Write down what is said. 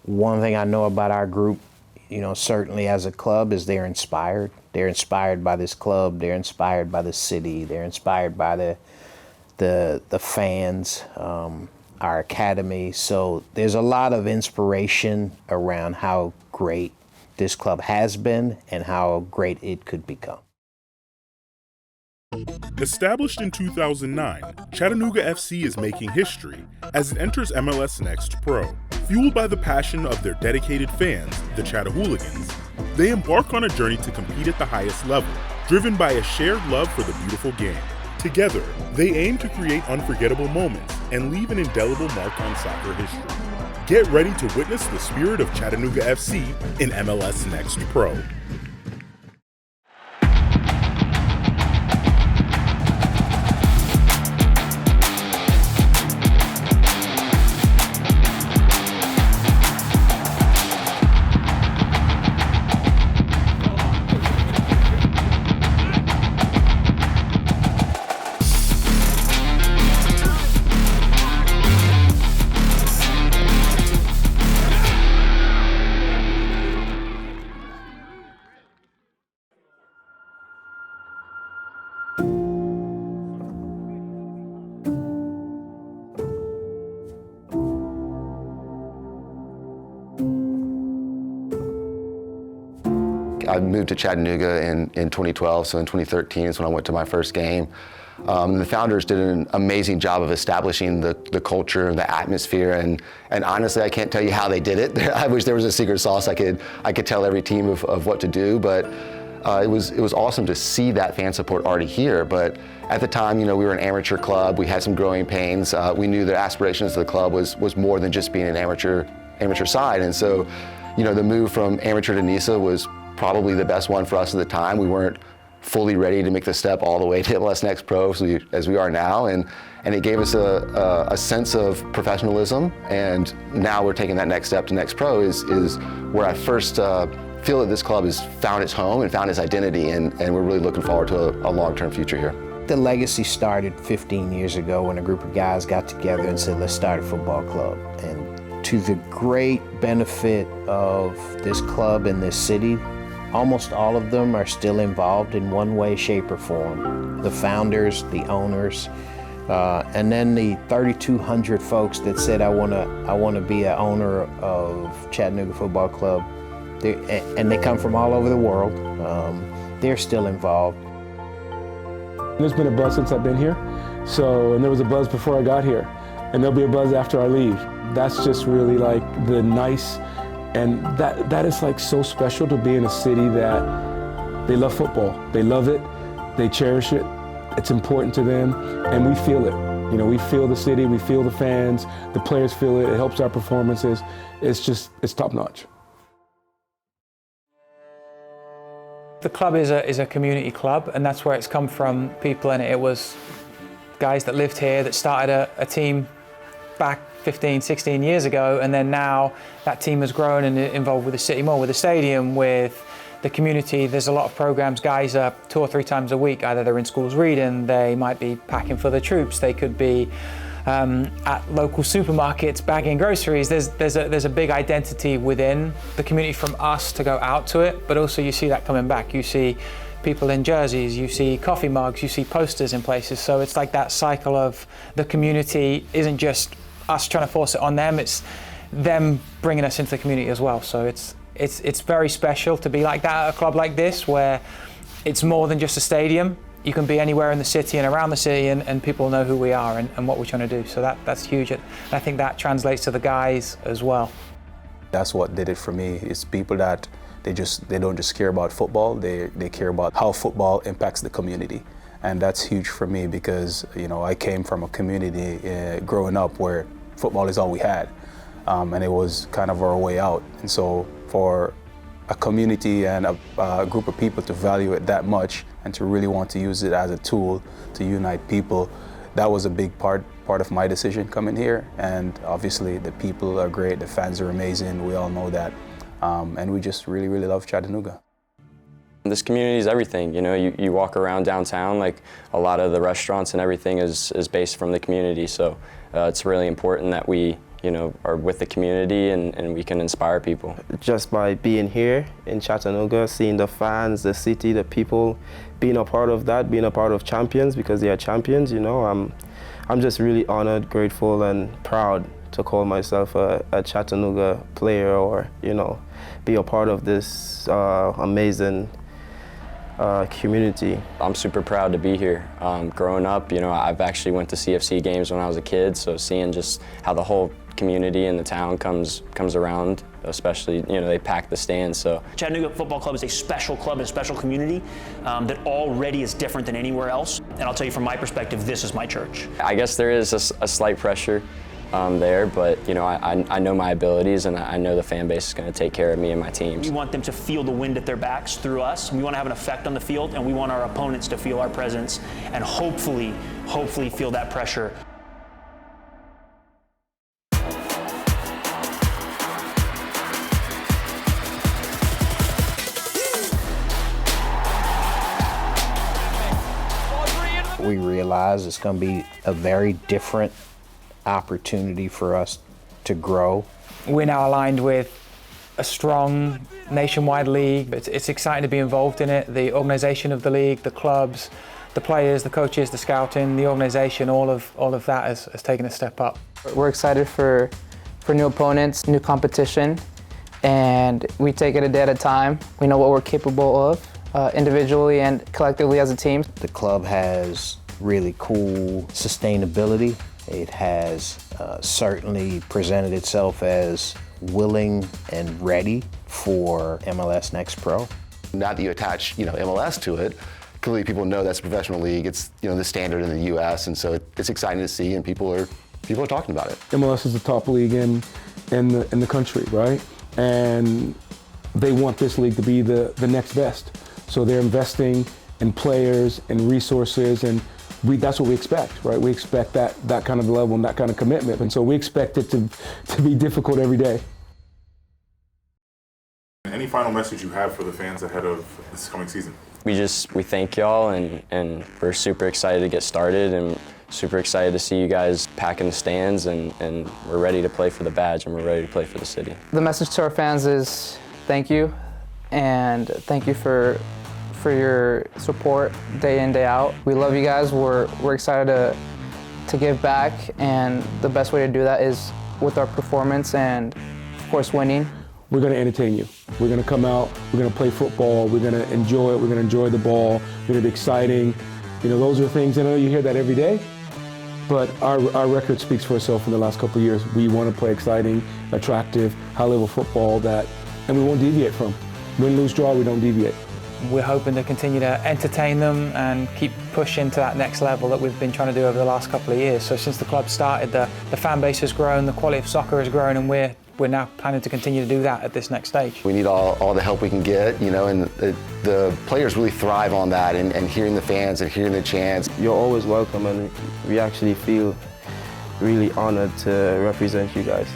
One thing I know about our group, certainly as a club, is they're inspired. They're inspired by this club. They're inspired by the city. They're inspired by the fans, our academy. So there's a lot of inspiration around how great this club has been and how great it could become. Established in 2009, Chattanooga FC is making history as it enters MLS NEXT Pro. Fueled by the passion of their dedicated fans, the Chattahooligans, they embark on a journey to compete at the highest level, driven by a shared love for the beautiful game. Together, they aim to create unforgettable moments and leave an indelible mark on soccer history. Get ready to witness the spirit of Chattanooga FC in MLS NEXT Pro. I moved to Chattanooga in 2012, so in 2013 is when I went to my first game. The founders did an amazing job of establishing the culture and the atmosphere, and honestly, I can't tell you how they did it. I wish there was a secret sauce I could tell every team of what to do, but it was awesome to see that fan support already here. But at the time, we were an amateur club. We had some growing pains. We knew the aspirations of the club was more than just being an amateur side, and so the move from amateur to NISA was probably the best one for us at the time. We weren't fully ready to make the step all the way to MLS NEXT Pro as we are now, and it gave us a sense of professionalism, and now we're taking that next step to NEXT Pro is where I first feel that this club has found its home and found its identity, and we're really looking forward to a long-term future here. The legacy started 15 years ago when a group of guys got together and said, let's start a football club. And to the great benefit of this club and this city, almost all of them are still involved in one way, shape, or form. The founders, the owners, and then the 3,200 folks that said, I want to be an owner of Chattanooga Football Club. And they come from all over the world. They're still involved. There's been a buzz since I've been here, and there was a buzz before I got here, and there'll be a buzz after I leave. That's just really like the nice. And that is like so special to be in a city that they love football. They love it, they cherish it, it's important to them, and we feel it. We feel the city, we feel the fans, the players feel it, it helps our performances. It's top notch. The club is a community club, and that's where it's come from. People in it. It was guys that lived here that started a team back 15, 16 years ago, and then now that team has grown and involved with the city more, with the stadium, with the community. There's a lot of programs. Guys are 2 or 3 times a week. Either they're in schools reading, they might be packing for the troops, they could be at local supermarkets bagging groceries. There's a big identity within the community from us to go out to it, but also you see that coming back. You see people in jerseys, you see coffee mugs, you see posters in places. So it's like that cycle of the community isn't just us trying to force it on them, it's them bringing us into the community as well. So it's very special to be like that at a club like this, where it's more than just a stadium. You can be anywhere in the city and around the city, and people know who we are and what we're trying to do. So that's huge. And I think that translates to the guys as well. That's what did it for me. It's people that they don't just care about football, they care about how football impacts the community. And that's huge for me because, I came from a community growing up where football is all we had. And it was kind of our way out. And so for a community and a group of people to value it that much and to really want to use it as a tool to unite people, that was a big part of my decision coming here. And obviously the people are great, the fans are amazing, we all know that. And we just really, really love Chattanooga. This community is everything. You walk around downtown, like a lot of the restaurants and everything is based from the community. So it's really important that we you know, are with the community and we can inspire people. Just by being here in Chattanooga, seeing the fans, the city, the people, being a part of that, being a part of champions because they are champions, you know, I'm just really honored, grateful, and proud to call myself a Chattanooga player, or, you know, be a part of this amazing community. I'm super proud to be here. Growing up, you know, I've actually went to CFC games when I was a kid, so seeing just how the whole community in the town comes around, especially, you know, they pack the stands. So Chattanooga Football Club is a special club, a special community that already is different than anywhere else. And I'll tell you from my perspective, this is my church. I guess there is a slight pressure there, but you know, I know my abilities, and I know the fan base is going to take care of me and my teams. We want them to feel the wind at their backs through us. We want to have an effect on the field, and we want our opponents to feel our presence and hopefully feel that pressure. We realize it's going to be a very different opportunity for us to grow. We're now aligned with a strong nationwide league. It's exciting to be involved in it. The organization of the league, the clubs, the players, the coaches, the scouting, the organization, all of that has taken a step up. We're excited for new opponents, new competition, and we take it a day at a time. We know what we're capable of, individually and collectively as a team. The club has really cool sustainability. It has certainly presented itself as willing and ready for MLS NEXT Pro. Now that you attach, you know, MLS to it, clearly people know that's a professional league. It's, you know, the standard in the U.S., and so it's exciting to see, and people are talking about it. MLS is the top league in the country, right? And they want this league to be the next best. So they're investing in players and resources, and that's what we expect, right? We expect that kind of level and that kind of commitment, and so we expect it to be difficult every day. Any final message you have for the fans ahead of this coming season? We thank y'all, and we're super excited to get started, and super excited to see you guys packing the stands, and we're ready to play for the badge, and we're ready to play for the city. The message to our fans is thank you, and thank you for your support day in, day out. We love you guys. We're excited to give back, and the best way to do that is with our performance and, of course, winning. We're going to entertain you. We're going to come out, we're going to play football, we're going to enjoy it, we're going to enjoy the ball, we're going to be exciting. You know, those are things, I know you hear that every day, but our record speaks for itself in the last couple of years. We want to play exciting, attractive, high-level football and we won't deviate from. Win, lose, draw, we don't deviate. We're hoping to continue to entertain them and keep pushing to that next level that we've been trying to do over the last couple of years. So since the club started, the fan base has grown, the quality of soccer has grown, and we're now planning to continue to do that at this next stage. We need all the help we can get, you know, and the players really thrive on that, and hearing the fans and hearing the chants. You're always welcome, and we actually feel really honored to represent you guys.